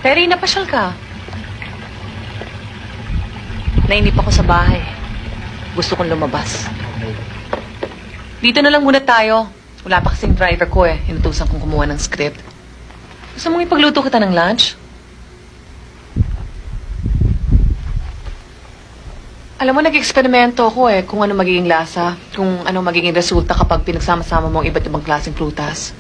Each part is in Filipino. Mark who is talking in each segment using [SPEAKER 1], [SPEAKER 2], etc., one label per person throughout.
[SPEAKER 1] Terry, napasyal ka. Nainip ako sa bahay. Gusto kong lumabas. Dito na lang muna tayo. Wala pa kasing driver ko eh. Inutusan kong kumuha ng script. Gusto mong ipagluto kita ng lunch? Alam mo, nag-eksperimento ako eh kung ano magiging lasa, kung ano magiging resulta kapag pinagsama-sama mo ang iba't ibang klaseng prutas.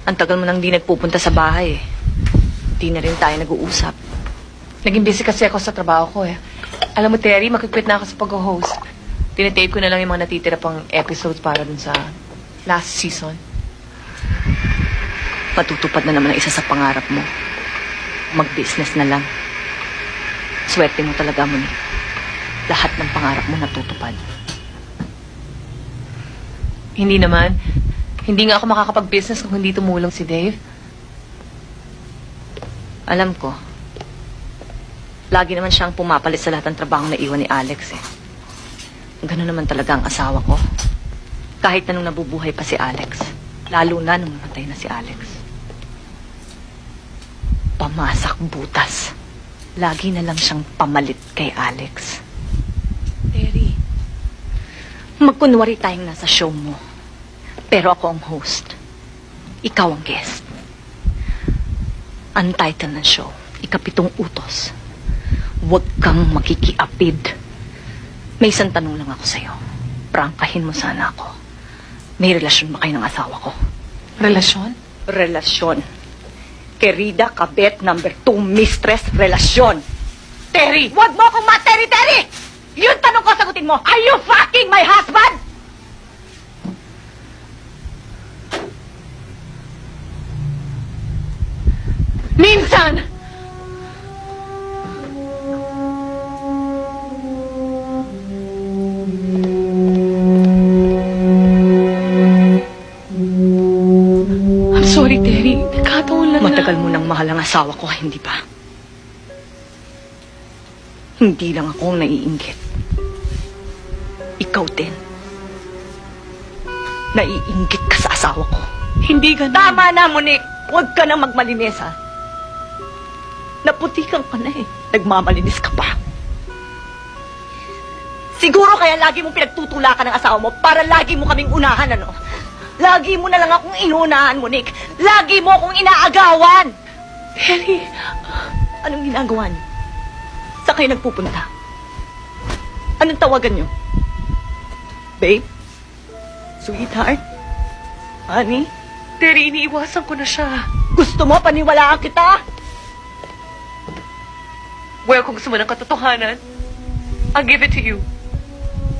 [SPEAKER 1] Ang tagal mo nang di nagpupunta sa bahay eh. Di na rin tayo nag-uusap. Naging busy kasi ako sa trabaho ko eh. Alam mo, Terry, makikipit na ako sa pag-host. Tinatape ko na lang yung mga natitira pang episodes para dun sa last season. Matutupad na naman ang isa sa pangarap mo. Mag-business na lang. Swerte mo talaga, Monique. Lahat ng pangarap mo natutupad. Hindi naman. Hindi nga ako makakapag-business kung hindi tumulong si Dave. Alam ko. Lagi naman siyang pumapalit sa lahat ng trabaho na iwan ni Alex eh. Ganun naman talaga ang asawa ko. Kahit na nung nabubuhay pa si Alex. Lalo na nung namatay na si Alex. Pamasak butas. Lagi na lang siyang pamalit kay Alex. Terry, magkunwari tayong nasa show mo. Pero ako ang host. Ikaw ang guest. Ang title ng show, Ikapitong Utos. Huwag kang makikiapid. May isang tanong lang ako sa'yo. Prangkahin mo sana ako. May relasyon ba kayo ng asawa ko?
[SPEAKER 2] Relasyon?
[SPEAKER 1] Relasyon. Querida kabet number 2 mistress, relasyon. Terry! Huwag mo akong Terry! Yun tanong ko, sagutin mo. Are you fucking my husband?
[SPEAKER 2] Minsan! I'm sorry, Terry. Nagkataon lang
[SPEAKER 1] Matagal mo nang mahal ang asawa ko, hindi ba? Hindi lang ako ang naiinggit. Ikaw din. Naiinggit ka sa asawa ko.
[SPEAKER 2] Hindi ganun.
[SPEAKER 1] Tama na, Monique! Huwag ka nang magmalinis, ha? Naputikan ka na eh. Nagmamalinis ka pa. Siguro kaya lagi mong pinagtutulakan ng asawa mo para lagi mo kaming unahan, ano? Lagi mo na lang akong inunahan, Monique. Lagi mo akong inaagawan.
[SPEAKER 2] Terry,
[SPEAKER 1] Anong ginagawa niyo? Saan kayo nagpupunta? Anong tawagan niyo? Babe? Sweetheart? Honey?
[SPEAKER 2] Terry, iniiwasan ko na siya.
[SPEAKER 1] Gusto mo paniwalaan kita?
[SPEAKER 2] Well, kung gusto mo ng katotohanan, I'll give it to you.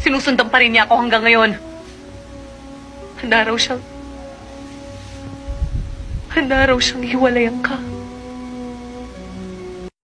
[SPEAKER 2] Sinusundan pa rin niya ako hanggang ngayon. Handa raw siyang hiwalayan ka.